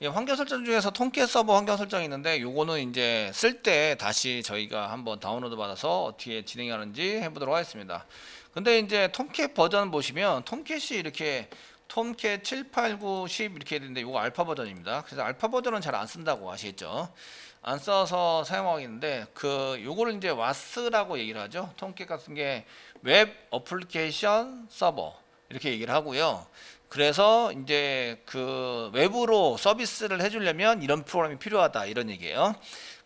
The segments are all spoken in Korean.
예, 환경 설정 중에서 통계 서버 환경 설정이 있는데 요거는 이제 쓸 때 다시 저희가 한번 다운로드 받아서 어떻게 진행하는지 해보도록 하겠습니다. 근데 이제 톰캣 버전 보시면 톰캣이 이렇게 톰캣 7, 8, 9, 10 이렇게 되는데 요거 알파 버전입니다. 그래서 알파 버전은 잘 안 쓴다고 아시겠죠? 안 써서 사용하겠는데 그 요거를 이제 와스라고 얘기를 하죠. 톰캣 같은 게 웹 어플리케이션 서버 이렇게 얘기를 하고요. 그래서 이제 그 외부로 서비스를 해주려면 이런 프로그램이 필요하다 이런 얘기예요.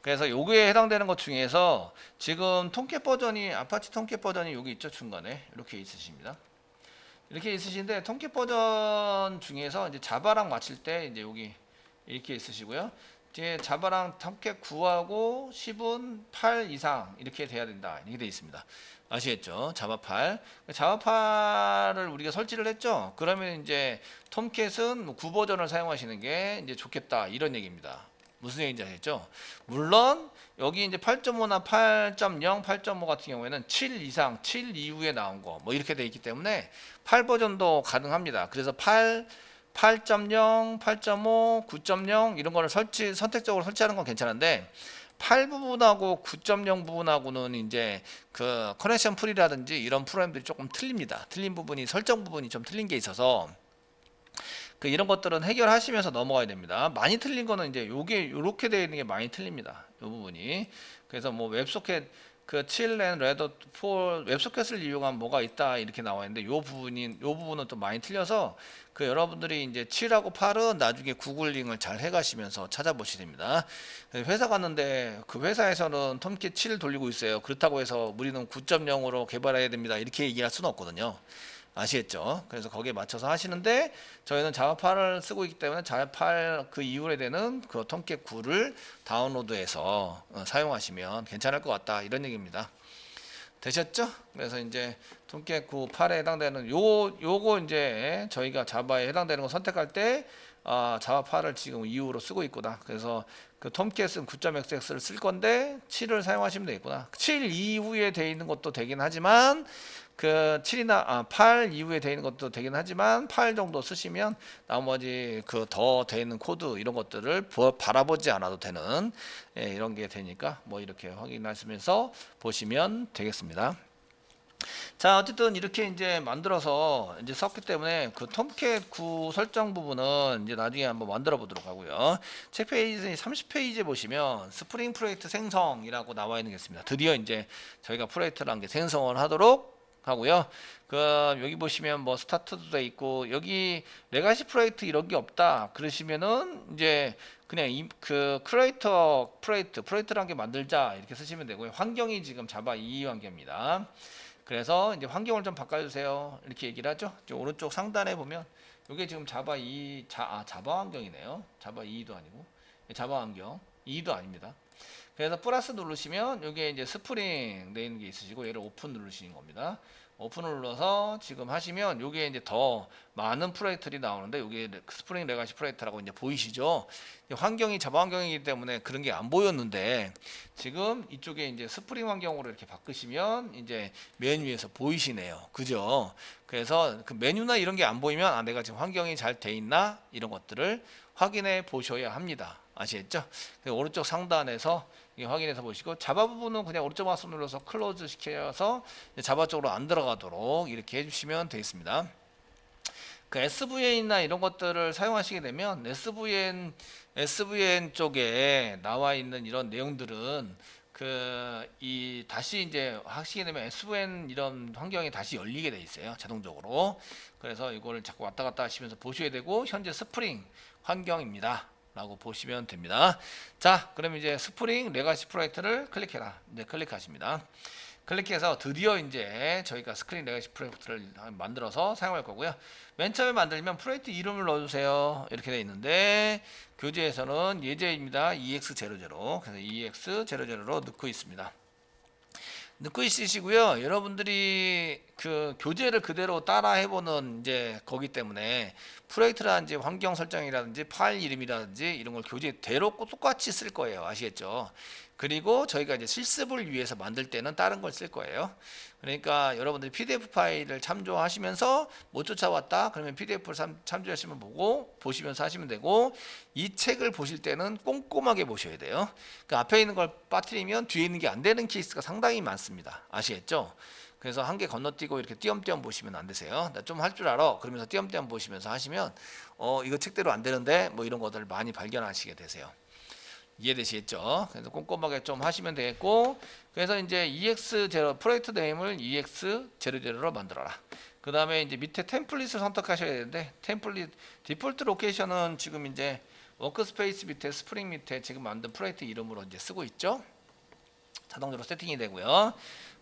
그래서 요거에 해당되는 것 중에서 지금 통캣 버전이 아파치 통캣 버전이 여기 있죠, 중간에 이렇게 있으십니다. 이렇게 있으신데 통캣 버전 중에서 이제 자바랑 맞출 때 이제 여기 이렇게 있으시고요. 이제 자바랑 통캣 9하고 10은 8 이상 이렇게 돼야 된다 이렇게 돼 있습니다. 아시겠죠? 자바 8. 자바 8을 우리가 설치를 했죠. 그러면 이제 톰캣은 9 버전을 사용하시는 게 이제 좋겠다 이런 얘기입니다. 무슨 얘기인지 아시겠죠? 물론 여기 이제 8.5나 8.0, 8.5 같은 경우에는 7 이상, 7 이후에 나온 거 뭐 이렇게 돼 있기 때문에 8 버전도 가능합니다. 그래서 8, 8.0, 8.5, 9.0 이런 거를 선택적으로 설치하는 건 괜찮은데 8 부분하고 9.0 부분하고는 이제 그 커넥션 풀이라든지 이런 프로그램들이 조금 틀립니다. 틀린 부분이 설정 부분이 좀 틀린 게 있어서 그 이런 것들은 해결하시면서 넘어가야 됩니다. 많이 틀린 거는 이제 요게 요렇게 되어 있는 게 많이 틀립니다. 요 부분이. 그래서 뭐 웹소켓 그 7랜 레더 4 웹소켓을 이용한 뭐가 있다 이렇게 나와 있는데 요 부분은 또 많이 틀려서 그 여러분들이 이제 7하고 8은 나중에 구글링을 잘 해가시면서 찾아보시면 됩니다. 회사 갔는데 그 회사에서는 톰캣 7 돌리고 있어요. 그렇다고 해서 우리는 9.0으로 개발해야 됩니다. 이렇게 얘기할 수는 없거든요. 아시겠죠? 그래서 거기에 맞춰서 하시는데 저희는 자바8을 쓰고 있기 때문에 자바8 그 이후에 되는 그 톰캣 9를 다운로드해서 사용하시면 괜찮을 것 같다 이런 얘기입니다. 되셨죠? 그래서 이제 톰캣 9 8에 해당되는 요거 이제 저희가 자바에 해당되는 거 선택할 때 자바8을 지금 이후로 쓰고 있구나. 그래서 그 톰캣은 9.xx를 쓸 건데 7을 사용하시면 되겠구나. 7 이후에 돼 있는 것도 되긴 하지만 그 7이나 8 이후에 되어 있는 것도 되긴 하지만 8 정도 쓰시면 나머지 그 더 되어 있는 코드 이런 것들을 바라보지 않아도 되는 이런 게 되니까 뭐 이렇게 확인하시면서 보시면 되겠습니다. 자, 어쨌든 이렇게 이제 만들어서 이제 썼기 때문에 그 톰캣 9 설정 부분은 이제 나중에 한번 만들어 보도록 하고요. 책 페이지 30페이지에 보시면 스프링 프로젝트 생성이라고 나와 있는 게 있습니다. 드디어 이제 저희가 프로젝트라는 게 생성을 하도록 하고요. 그 여기 보시면 뭐 스타트도 돼 있고 여기 레가시 프로젝트 이런 게 없다 그러시면은 이제 그냥 그 크리에이터 프로젝트라는 게 만들자 이렇게 쓰시면 되고요. 환경이 지금 자바 2 환경입니다. 그래서 이제 환경을 좀 바꿔주세요 이렇게 얘기를 하죠. 오른쪽 상단에 보면 이게 지금 자바 2 자바 환경이네요. 자바 2도 아니고 자바 환경 2도 아닙니다. 그래서 플러스 누르시면 여기에 이제 스프링 돼 있는 게 있으시고 얘를 오픈 누르시는 겁니다. 오픈을 눌러서 지금 하시면 여기에 이제 더 많은 프로젝트들이 나오는데 여기 스프링 레가시 프로젝트라고 이제 보이시죠? 환경이 자바 환경이기 때문에 그런 게 안 보였는데 지금 이쪽에 이제 스프링 환경으로 이렇게 바꾸시면 이제 메뉴에서 보이시네요. 그죠? 그래서 그 메뉴나 이런 게 안 보이면 내가 지금 환경이 잘 돼 있나 이런 것들을 확인해 보셔야 합니다. 아시겠죠? 오른쪽 상단에서 확인해서 보시고 자바 부분은 그냥 오른쪽 마우스 눌러서 클로즈 시켜서 자바 쪽으로 안 들어가도록 이렇게 해주시면 되겠습니다. 그 SVN이나 이런 것들을 사용하시게 되면 SVN 쪽에 나와 있는 이런 내용들은 다시 이제 하시게 되면 SVN 이런 환경이 다시 열리게 돼 있어요. 자동적으로. 그래서 이거를 자꾸 왔다 갔다 하시면서 보셔야 되고 현재 스프링 환경입니다. 라고 보시면 됩니다. 자, 그럼 이제 스프링 레가시 프로젝트를 클릭해라. 이제 클릭하십니다. 클릭해서 드디어 이제 저희가 스크린 레가시 프로젝트를 만들어서 사용할 거고요. 맨 처음에 만들면 프로젝트 이름을 넣어주세요. 이렇게 되어 있는데 교재에서는 예제입니다. EX00 그래서 EX00로 넣고 있습니다. 넣고 있으시고요. 여러분들이 그 교재를 그대로 따라 해보는 이제 거기 때문에 프로젝트라든지 환경 설정이라든지 파일 이름이라든지 이런 걸 교재대로 똑같이 쓸 거예요. 아시겠죠? 그리고 저희가 이제 실습을 위해서 만들 때는 다른 걸 쓸 거예요. 그러니까 여러분들이 PDF 파일을 참조하시면서 못 쫓아왔다 그러면 PDF를 참조하시면 보시면서 하시면 되고, 이 책을 보실 때는 꼼꼼하게 보셔야 돼요. 그 앞에 있는 걸 빠뜨리면 뒤에 있는 게 안 되는 케이스가 상당히 많습니다. 아시겠죠? 그래서 한 개 건너뛰고 이렇게 띄엄띄엄 보시면 안 되세요. 나 좀 할 줄 알아 그러면서 띄엄띄엄 보시면서 하시면 이거 책대로 안 되는데 뭐 이런 것들을 많이 발견하시게 되세요. 이해되시겠죠? 그래서 꼼꼼하게 좀 하시면 되겠고, 그래서 이제 EX0 프로젝트 네임을 EX00로 만들어라. 그 다음에 이제 밑에 템플릿을 선택하셔야 되는데, 템플릿 디폴트 로케이션은 지금 이제 워크스페이스 밑에 스프링 밑에 지금 만든 프로젝트 이름으로 이제 쓰고 있죠. 자동적으로 세팅이 되고요.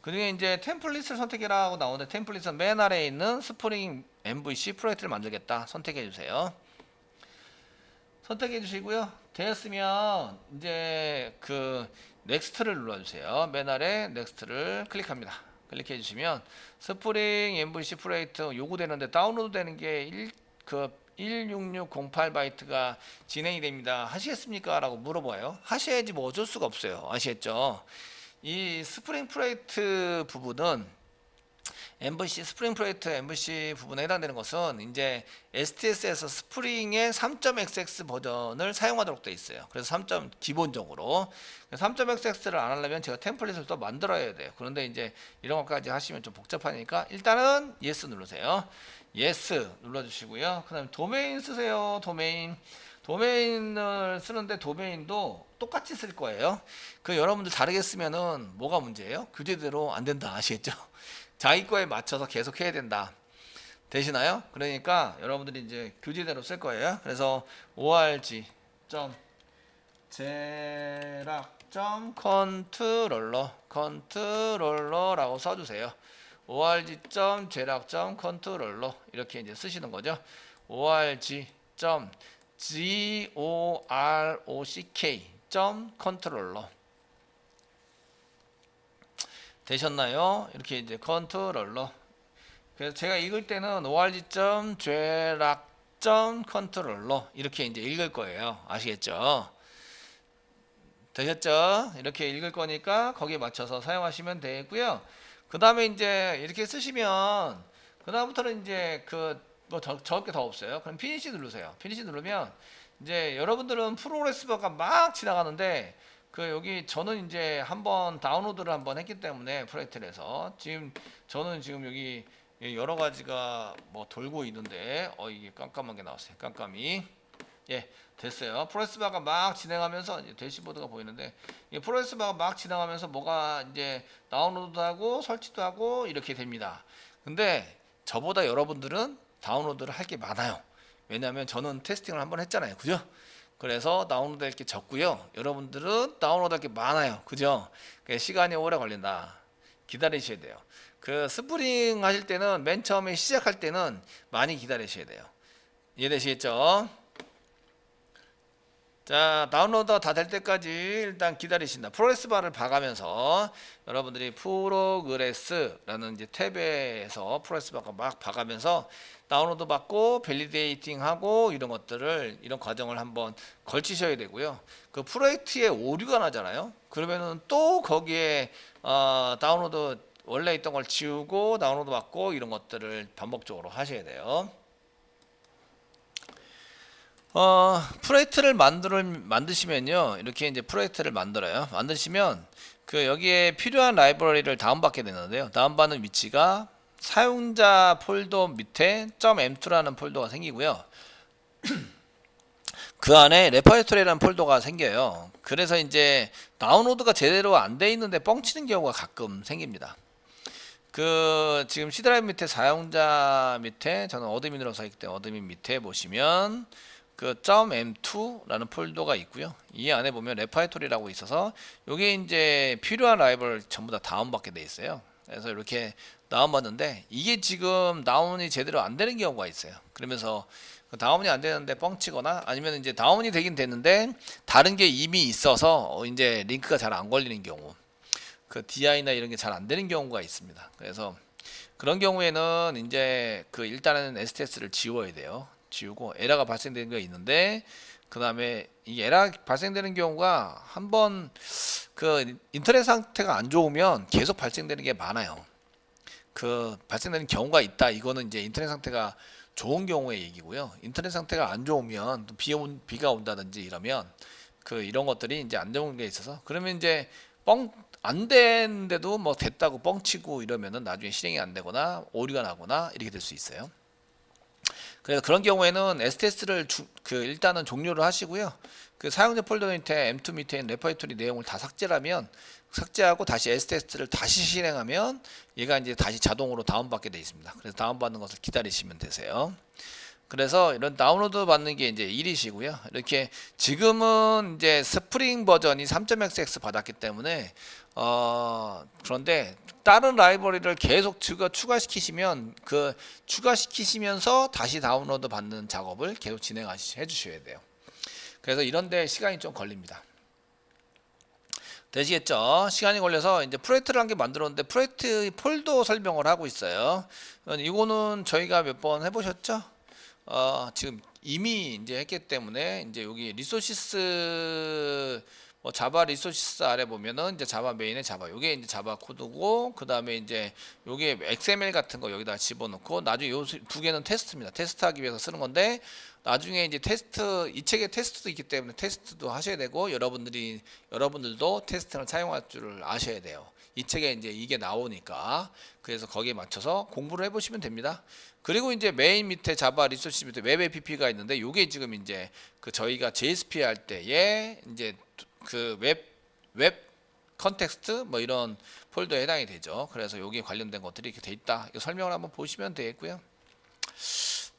그중에 이제 템플릿을 선택해라 하고 나오는데, 템플릿은 맨 아래에 있는 스프링 MVC 프로젝트를 만들겠다 선택해 주세요. 선택해 주시고요. 되었으면 이제 그 넥스트를 눌러주세요. 맨 아래 넥스트를 클릭합니다. 클릭해 주시면 스프링 MVC 프로젝트 요구되는데 다운로드 되는 게 16608바이트가 진행이 됩니다. 하시겠습니까? 라고 물어봐요. 하셔야지 뭐 어쩔 수가 없어요. 아시겠죠? 이 스프링 프로젝트 부분은 MVC 스프링 프로젝트 MVC 부분에 해당되는 것은 이제 STS에서 스프링의 3.xx 버전을 사용하도록 되어 있어요. 그래서 3. 기본적으로 3.xx를 안 하려면 제가 템플릿을 또 만들어야 돼요. 그런데 이제 이런 것까지 하시면 좀 복잡하니까 일단은 yes 누르세요. yes 눌러주시고요. 그다음에 도메인 쓰세요. 도메인을 쓰는데 도메인도 똑같이 쓸 거예요. 그 여러분들 다르게 쓰면은 뭐가 문제예요? 교재대로 안 된다. 아시겠죠? 자기 거에 맞춰서 계속 해야 된다. 되시나요? 그러니까 여러분들이 이제 교재대로 쓸 거예요. 그래서 org.제락.컨트롤러라고 써주세요. org.제락.컨트롤러 이렇게 이제 쓰시는 거죠. org.grock.컨트롤러 되셨나요? 이렇게 이제 컨트롤러. 그래서 제가 읽을 때는 org.죄락.컨트롤러 이렇게 이제 읽을 거예요. 아시겠죠? 되셨죠? 이렇게 읽을 거니까 거기에 맞춰서 사용하시면 되고요. 그 다음에 이제 이렇게 쓰시면 그 다음부터는 이제 뭐 적을 게 더 없어요. 그럼 피니시 누르세요. 피니시 누르면 이제 여러분들은 프로그레스바가 막 지나가는데 여기 저는 이제 한번 다운로드를 한번 했기 때문에 프로젝트에서 저는 지금 여기 여러 가지가 뭐 돌고 있는데 이게 깜깜한 게 나왔어요. 깜깜이. 예, 됐어요. 프로그레스바가 막 진행하면서 이제 대시보드가 보이는데, 이 프로그레스바가 막 지나가면서 뭐가 이제 다운로드도 하고 설치도 하고 이렇게 됩니다. 근데 저보다 여러분들은 다운로드를 할 게 많아요. 왜냐하면 저는 테스팅을 한번 했잖아요. 그죠? 그래서 다운로드 할 게 적고요. 여러분들은 다운로드 할 게 많아요. 그죠? 시간이 오래 걸린다. 기다리셔야 돼요. 스프링 하실 때는 맨 처음에 시작할 때는 많이 기다리셔야 돼요. 이해되시겠죠? 자, 다운로드 다 될 때까지 일단 기다리신다. 프로그레스바를 봐가면서 여러분들이 프로그레스라는 이제 탭에서 프로그레스바가 막 봐가면서 다운로드 받고 밸리데이팅 하고 이런 과정을 한번 걸치셔야 되고요. 그 프로젝트에 오류가 나잖아요. 그러면은 또 거기에 다운로드 원래 있던 걸 지우고 다운로드 받고 이런 것들을 반복적으로 하셔야 돼요. 프로젝트를 만드시면요. 이렇게 이제 프로젝트를 만들어요. 만드시면 여기에 필요한 라이브러리를 다운받게 되는데요. 다운받는 위치가 사용자 폴더 밑에 .m2라는 폴더가 생기고요. 그 안에 레퍼토리라는 폴더가 생겨요. 그래서 이제 다운로드가 제대로 안 돼 있는데 뻥치는 경우가 가끔 생깁니다. 지금 C 드라이브 밑에 사용자 밑에 저는 어드민으로 써있기 때문에 어드민 밑에 보시면 .m2라는 폴더가 있고요. 이 안에 보면 레파이토리라고 있어서 여기 이제 필요한 라이브를 전부 다 다운받게 돼 있어요. 그래서 이렇게 다운받는데 이게 지금 다운이 제대로 안 되는 경우가 있어요. 그러면서 다운이 안 되는데 뻥치거나 아니면 이제 다운이 되긴 됐는데 다른 게 이미 있어서 이제 링크가 잘 안 걸리는 경우, DI나 이런 게 잘 안 되는 경우가 있습니다. 그래서 그런 경우에는 이제 그 일단은 STS를 지워야 돼요. 지우고 에러가 발생되는 게 있는데 그 다음에 이 에러 발생되는 경우가 한번 그 인터넷 상태가 안 좋으면 계속 발생되는 게 많아요. 그 발생되는 경우가 있다. 이거는 이제 인터넷 상태가 좋은 경우의 얘기고요. 인터넷 상태가 안 좋으면 또 비가 온다든지 이러면 그 이런 것들이 이제 안 좋은 게 있어서 그러면 이제 뻥 안 되는데도 뭐 됐다고 뻥치고 이러면은 나중에 실행이 안 되거나 오류가 나거나 이렇게 될 수 있어요. 그래서 그런 경우에는 STS를 그 일단은 종료를 하시고요. 그 사용자 폴더 밑에 M2 밑에 있는 레퍼토리 내용을 다 삭제하면 삭제하고 다시 STS를 다시 실행하면 얘가 이제 다시 자동으로 다운받게 되어 있습니다. 그래서 다운받는 것을 기다리시면 되세요. 그래서 이런 다운로드 받는 게 이제 일이시고요. 이렇게 지금은 이제 스프링 버전이 3.xx 받았기 때문에 그런데 다른 라이브러리를 계속 추가시키시면 그 추가시키시면서 다시 다운로드 받는 작업을 계속 진행해 주셔야 돼요. 그래서 이런데 시간이 좀 걸립니다. 되시겠죠? 시간이 걸려서 이제 프로젝트라는 게 만들었는데 프로젝트 폴더 설명을 하고 있어요. 이거는 저희가 몇 번 해보셨죠? 지금 이미 이제 했기 때문에 이제 여기 리소시스 뭐 자바 리소시스 아래 보면은 이제 자바 메인에 자바 요게 이제 자바 코드고 그 다음에 이제 요게 XML 같은 거 여기다 집어넣고 나중에 요 두 개는 테스트입니다. 테스트하기 위해서 쓰는 건데 나중에 이제 테스트 이 책에 테스트도 있기 때문에 테스트도 하셔야 되고 여러분들도 테스트를 사용할 줄을 아셔야 돼요. 이 책에 이제 이게 나오니까 그래서 거기에 맞춰서 공부를 해보시면 됩니다. 그리고 이제 메인 밑에 자바 리소시 밑에 웹 APP가 있는데 요게 지금 이제 그 저희가 JSP 할 때에 이제 그 웹 컨텍스트 뭐 이런 폴더에 해당이 되죠. 그래서 여기에 관련된 것들이 이렇게 돼 있다. 이거 설명을 한번 보시면 되겠고요.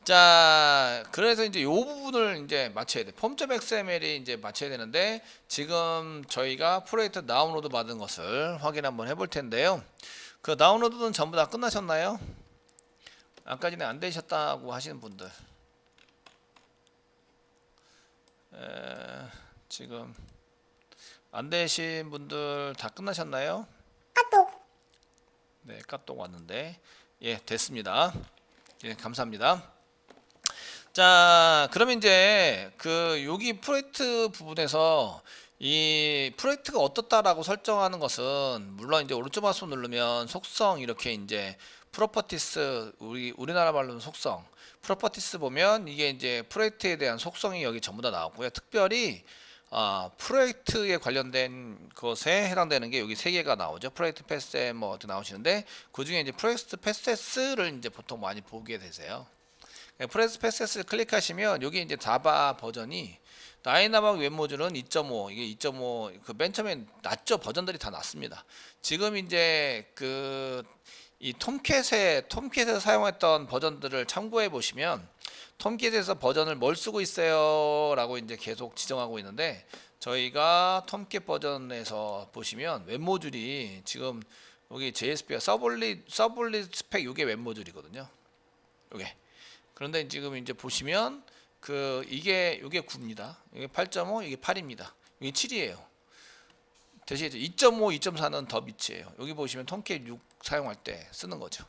자, 그래서 이제 요 부분을 이제 맞춰야 돼. 폼.xml이 이제 맞춰야 되는데 지금 저희가 프로젝트 다운로드 받은 것을 확인 한번 해볼 텐데요. 그 다운로드는 전부 다 끝나셨나요? 아까 전에 안 되셨다고 하시는 분들 지금 안 되신 분들 다 끝나셨나요? 네, 까똑 왔는데 예, 됐습니다. 예, 감사합니다. 자, 그러면 이제 그 여기 프로젝트 부분에서 이 프로젝트가 어떻다라고 설정하는 것은 물론 이제 오른쪽 마우스 누르면 속성 이렇게 이제 프로퍼티스 우리나라 말로는 속성 프로퍼티스 보면 이게 이제 프로젝트에 대한 속성이 여기 전부 다 나왔고요. 특별히 프로젝트에 관련된 것에 해당되는 게 여기 세 개가 나오죠. 프로젝트 패스 뭐 어떻게 나오시는데 그 중에 이제 프로젝트 패스를 이제 보통 많이 보게 되세요. 프로젝트 패스를 클릭하시면 여기 이제 자바 버전이 다이나믹 웹 모듈은 2.5 이게 2.5 그 맨 처음에 낮죠. 버전들이 다 낮습니다. 지금 이제 그 이 톰캣에서 사용했던 버전들을 참고해 보시면 톰캣에서 버전을 뭘 쓰고 있어요 라고 이제 계속 지정하고 있는데 저희가 톰캣 버전에서 보시면 웹 모듈이 지금 여기 JSP가 서블릿 스펙 요게 웹 모듈이거든요. 요게 그런데 지금 이제 보시면 그 이게 9입니다. 이게 8.5 이게 8입니다. 이게 7이에요. 대신에 2.5, 2.4는 더 밑이에요. 여기 보시면 톰캣 6 사용할 때 쓰는 거죠.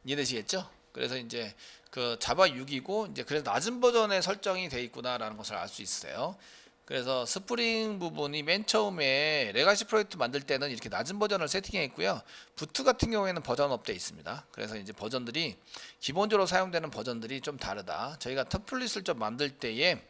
이해되시겠죠? 그래서 이제 그 자바 6이고 이제 그래서 낮은 버전의 설정이 돼 있구나라는 것을 알 수 있어요. 그래서 스프링 부분이 맨 처음에 레가시 프로젝트 만들 때는 이렇게 낮은 버전을 세팅해 있고요. 부트 같은 경우에는 버전 업돼 있습니다. 그래서 이제 버전들이 기본적으로 사용되는 버전들이 좀 다르다. 저희가 템플릿을 좀 만들 때에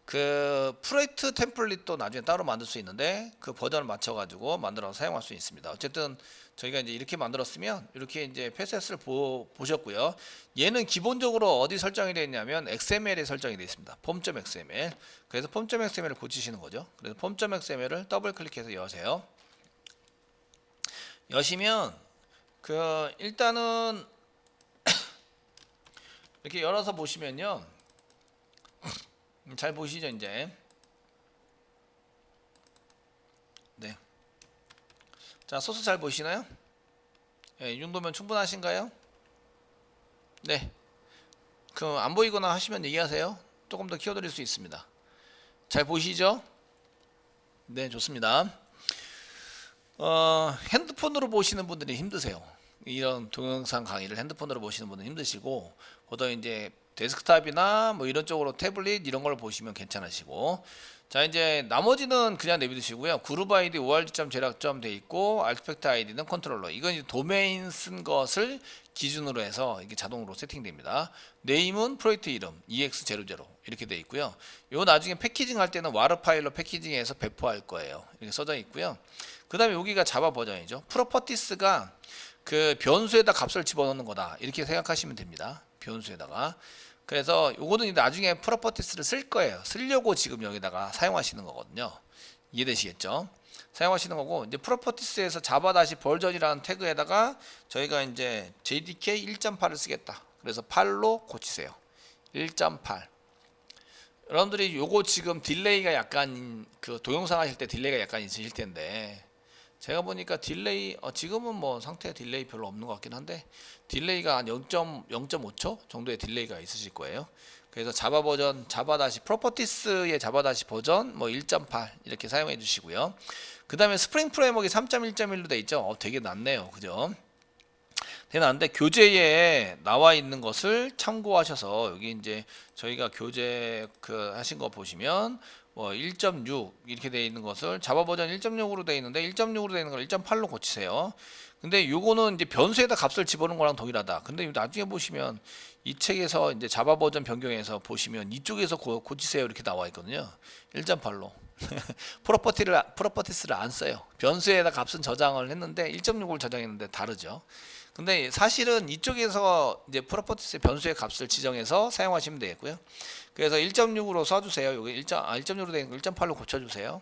그 프로젝트 템플릿도 나중에 따로 만들 수 있는데 그 버전을 맞춰 가지고 만들어서 사용할 수 있습니다. 어쨌든 저희가 이제 이렇게 만들었으면 이렇게 이제 패스를 보셨고요. 얘는 기본적으로 어디 설정이 되어 있냐면 XML에 설정이 되어 있습니다. 폼.xml. 그래서 폼.xml을 고치시는 거죠. 그래서 폼.xml을 더블 클릭해서 여세요. 여시면 그 일단은 이렇게 열어서 보시면요. 잘 보시죠 이제. 네. 자, 소스 잘 보시나요? 이 정도면 충분하신가요? 네. 그 안 보이거나 하시면 얘기하세요. 조금 더 키워드릴 수 있습니다. 잘 보시죠? 네, 좋습니다. 핸드폰으로 보시는 분들이 힘드세요. 이런 동영상 강의를 핸드폰으로 보시는 분은 힘드시고, 보통 이제 데스크탑이나 뭐 이런 쪽으로 태블릿 이런 걸 보시면 괜찮으시고, 자 이제 나머지는 그냥 내비두시고요. 그룹 아이디 ORG.점 제락점 돼 있고, 알트팩트 아이디는 컨트롤러. 이건 이제 도메인 쓴 것을 기준으로 해서 이게 자동으로 세팅됩니다. 네임은 프로젝트 이름 EX00 이렇게 돼 있고요. 요 나중에 패키징 할 때는 와르 파일로 패키징해서 배포할 거예요. 이렇게 써져 있고요. 그 다음에 여기가 자바 버전이죠. 프로퍼티스가 그 변수에다 값을 집어넣는 거다, 이렇게 생각하시면 됩니다. 변수에다가. 그래서 요거는 나중에 프로퍼티스를 쓸 거예요. 쓰려고 지금 여기다가 사용하시는 거거든요. 이해되시겠죠? 사용하시는 거고, 이제 프로퍼티스에서 자바 다시 버전이라는 태그에다가 저희가 이제 JDK 1.8을 쓰겠다. 그래서 8로 고치세요. 1.8. 여러분들이 요거 지금 딜레이가 약간, 그 동영상 하실 때 딜레이가 약간 있으실 텐데, 제가 보니까 딜레이 지금은 뭐 상태 딜레이 별로 없는 것 같긴 한데, 딜레이가 한 0.5초 정도의 딜레이가 있으실 거예요. 그래서 자바 버전, 자바 다시 프로퍼티스의 자바 다시 버전 뭐 1.8 이렇게 사용해 주시고요. 그 다음에 스프링 프레임워크가 3.1.1로 돼 있죠. 되게 낮네요, 그죠? 되게 낮은데 교재에 나와 있는 것을 참고하셔서, 여기 이제 저희가 교재 그 하신 거 보시면 뭐 1.6 이렇게 되어 있는 것을 자바 버전 1.6으로 되어 있는데, 1.6으로 되어 있는 걸 1.8로 고치세요. 근데 요거는 이제 변수에다 값을 집어넣는 거랑 동일하다. 근데 나중에 보시면 이 책에서 이제 자바 버전 변경해서 보시면 이쪽에서 고치세요 이렇게 나와 있거든요. 1.8로. 프로퍼티스를 안 써요. 변수에다 값은 저장을 했는데 1.6을 저장했는데 다르죠. 근데 사실은 이쪽에서 이제 프로퍼티스 변수의 값을 지정해서 사용하시면 되겠고요. 그래서 1.6으로 써주세요. 여기 1.6으로 된 거 1.8로 고쳐주세요.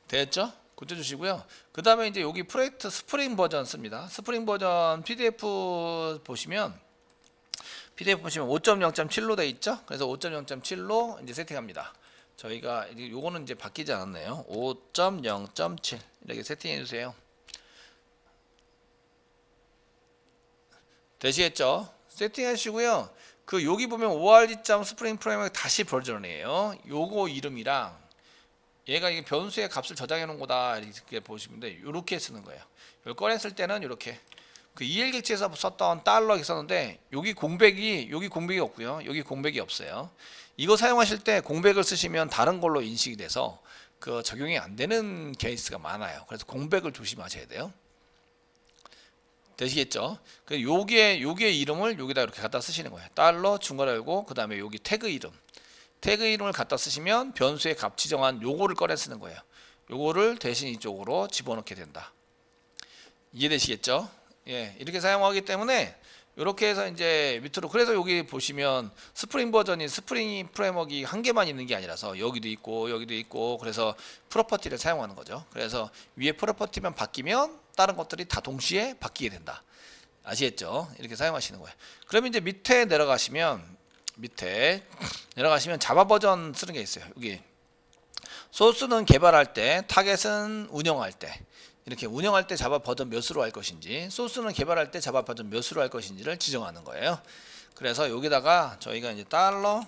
됐죠? 고쳐주시고요. 그 다음에 이제 여기 프로젝트 스프링 버전 씁니다. 스프링 버전 PDF 보시면 5.0.7로 돼 있죠? 그래서 5.0.7로 이제 세팅합니다. 저희가 이제 요거는 이제 바뀌지 않았네요. 5.0.7 이렇게 세팅해 주세요. 되시겠죠? 세팅하시고요. 그 여기 보면 org. 스프링 프레임워크 다시 버전이에요. 요거 이름이랑 얘가 이게 변수의 값을 저장해 놓은 거다 이렇게 보시면 돼. 요렇게 쓰는 거예요. 이걸 꺼냈을 때는 요렇게 그 EL객지에서 썼던 달러 있었는데, 여기 공백이 없고요. 여기 공백이 없어요. 이거 사용하실 때 공백을 쓰시면 다른 걸로 인식이 돼서 그 적용이 안 되는 케이스가 많아요. 그래서 공백을 조심하셔야 돼요. 되시겠죠? 그 요게 이름을 여기다 이렇게 갖다 쓰시는 거예요. 달러 중괄호 열고 그 다음에 여기 태그 이름을 갖다 쓰시면 변수의 값 지정한 요거를 꺼내 쓰는 거예요. 요거를 대신 이쪽으로 집어넣게 된다. 이해되시겠죠? 예, 이렇게 사용하기 때문에 이렇게 해서 이제 밑으로, 그래서 여기 보시면 스프링 버전이 스프링 프레임워크가 한 개만 있는 게 아니라서 여기도 있고 그래서 프로퍼티를 사용하는 거죠. 그래서 위에 프로퍼티만 바뀌면 다른 것들이 다 동시에 바뀌게 된다. 아시겠죠? 이렇게 사용하시는 거예요. 그러면 이제 밑에 내려가시면 자바 버전 쓰는 게 있어요. 여기 소스는 개발할 때, 타겟은 운영할 때, 이렇게 운영할 때 자바 버전 몇으로 할 것인지, 소스는 개발할 때 자바 버전 몇으로 할 것인지를 지정하는 거예요. 그래서 여기다가 저희가 이제 달러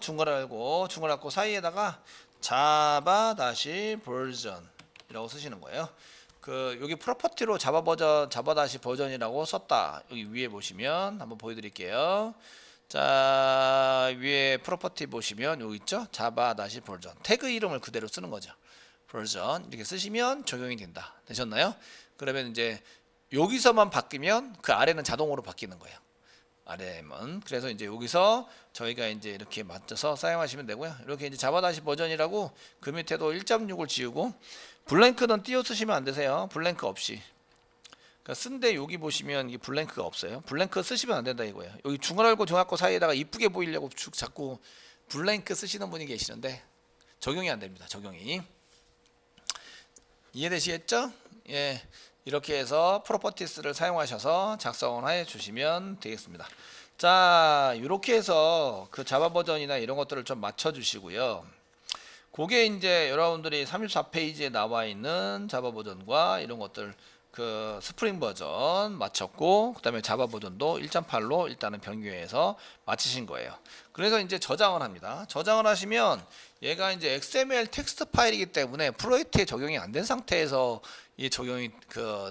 중괄호 열고 중괄호 닫고 사이에다가 자바 다시 버전이라고 쓰시는 거예요. 그 여기 프로퍼티로 자바 다시 버전이라고 썼다. 여기 위에 보시면 한번 보여드릴게요. 자, 위에 프로퍼티 보시면 여기 있죠? 자바 다시 버전. 태그 이름을 그대로 쓰는 거죠. 버전 이렇게 쓰시면 적용이 된다. 되셨나요? 그러면 이제 여기서만 바뀌면 그 아래는 자동으로 바뀌는 거예요. 아래면. 그래서 이제 여기서 저희가 이제 이렇게 맞춰서 사용하시면 되고요. 이렇게 이제 자바 다시 버전이라고 그 밑에도 1.6을 지우고, 블랭크는 띄워 쓰시면 안 되세요. 블랭크 없이. 그러니까 쓴데 여기 보시면 이게 블랭크가 없어요. 블랭크 쓰시면 안 된다 이거예요. 여기 중괄호 중괄호 사이에다가 이쁘게 보이려고 자꾸 블랭크 쓰시는 분이 계시는데 적용이 안 됩니다. 적용이. 이해되시겠죠? 예. 이렇게 해서 프로퍼티스를 사용하셔서 작성을 해 주시면 되겠습니다. 자, 이렇게 해서 그 자바 버전이나 이런 것들을 좀 맞춰 주시고요. 그게 이제 여러분들이 34페이지에 나와 있는 자바 버전과 이런 것들, 그 스프링 버전 마쳤고, 그 다음에 자바 버전도 1.8로 일단은 변경해서 마치신 거예요. 그래서 이제 저장을 합니다. 저장을 하시면 얘가 이제 XML 텍스트 파일이기 때문에 프로젝트에 적용이 안 된 상태에서 이 적용이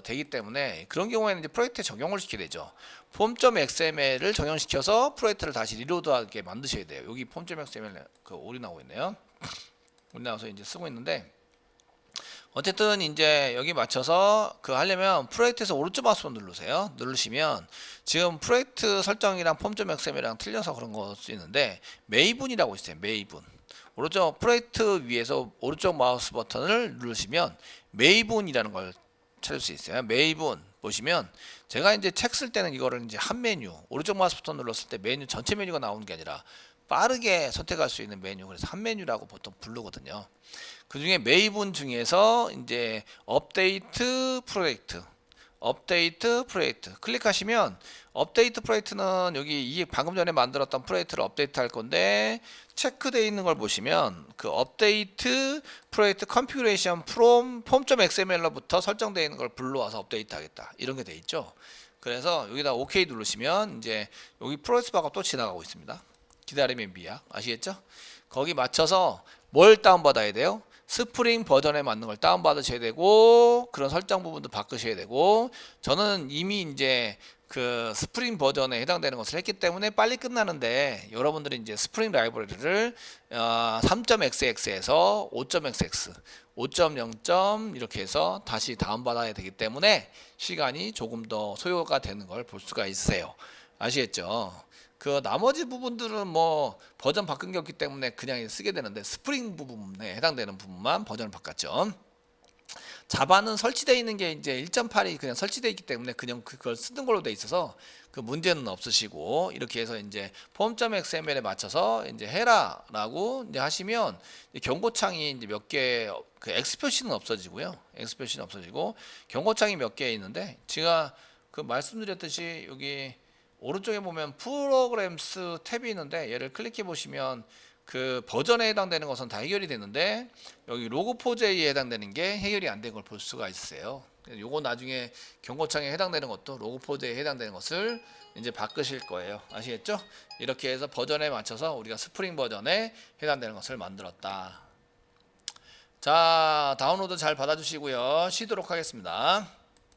되기 때문에, 그런 경우에는 이제 프로젝트에 적용을 시켜야 되죠. 폼.xml을 적용시켜서 프로젝트를 다시 리로드하게 만드셔야 돼요. 여기 폼.xml 오류 나오고 있네요. 오류 나와서 이제 쓰고 있는데, 어쨌든 이제 여기 맞춰서 하려면 프로젝트에서 오른쪽 마우스 누르세요. 누르시면 지금 프로젝트 설정이랑 폼.xml이랑 틀려서 그런 걸 수 있는데, 메이분이라고 있어요. 메이분. 오른쪽 프로젝트 위에서 오른쪽 마우스 버튼을 누르시면 메이분이라는 걸 찾을 수 있어요. 메이분 보시면, 제가 이제 책 쓸 때는 이거를 이제 한 메뉴, 오른쪽 마우스 버튼 눌렀을 때 메뉴 전체 메뉴가 나오는 게 아니라 빠르게 선택할 수 있는 메뉴, 그래서 한 메뉴라고 보통 부르거든요. 그 중에 메이분 중에서 이제 업데이트 프로젝트 클릭하시면, 업데이트 프로젝트는 여기 이 방금 전에 만들었던 프로젝트를 업데이트 할 건데, 체크되어 있는 걸 보시면 그 업데이트 프로젝트 컨피그레이션 프롬 폼.xml로부터 설정되어 있는 걸 불러와서 업데이트 하겠다, 이런 게 돼 있죠. 그래서 여기다 OK 누르시면 이제 여기 프로세스 바가 또 지나가고 있습니다. 기다림의 미약 아시겠죠? 거기 맞춰서 뭘 다운받아야 돼요? 스프링 버전에 맞는 걸 다운받으셔야 되고, 그런 설정 부분도 바꾸셔야 되고, 저는 이미 이제 그 스프링 버전에 해당되는 것을 했기 때문에 빨리 끝나는데, 여러분들이 이제 스프링 라이브러리를 3.xx에서 5.xx, 5.0. 이렇게 해서 다시 다운받아야 되기 때문에 시간이 조금 더 소요가 되는 걸 볼 수가 있으세요. 아시겠죠? 그 나머지 부분들은 뭐 버전 바꾼 게 없기 때문에 그냥 쓰게 되는데, 스프링 부분에 해당되는 부분만 버전을 바꿨죠. 자바는 설치되어 있는 게 이제 1.8이 그냥 설치되어 있기 때문에 그냥 그걸 쓰는 걸로 돼 있어서 그 문제는 없으시고, 이렇게 해서 이제 폼.xml에 맞춰서 이제 해라라고 이제 하시면 경고창이 이제 몇 개, 그 X 표시는 없어지고요. X 표시는 없어지고 경고창이 몇 개 있는데, 제가 그 말씀드렸듯이 여기 오른쪽에 보면 프로그램스 탭이 있는데, 얘를 클릭해 보시면 그 버전에 해당되는 것은 다 해결이 되는데, 여기 로그4j에 해당되는 게 해결이 안 된 걸 볼 수가 있어요. 요거 나중에 경고창에 해당되는 것도 로그4j에 해당되는 것을 이제 바꾸실 거예요. 아시겠죠? 이렇게 해서 버전에 맞춰서 우리가 스프링 버전에 해당되는 것을 만들었다. 자, 다운로드 잘 받아주시고요. 쉬도록 하겠습니다.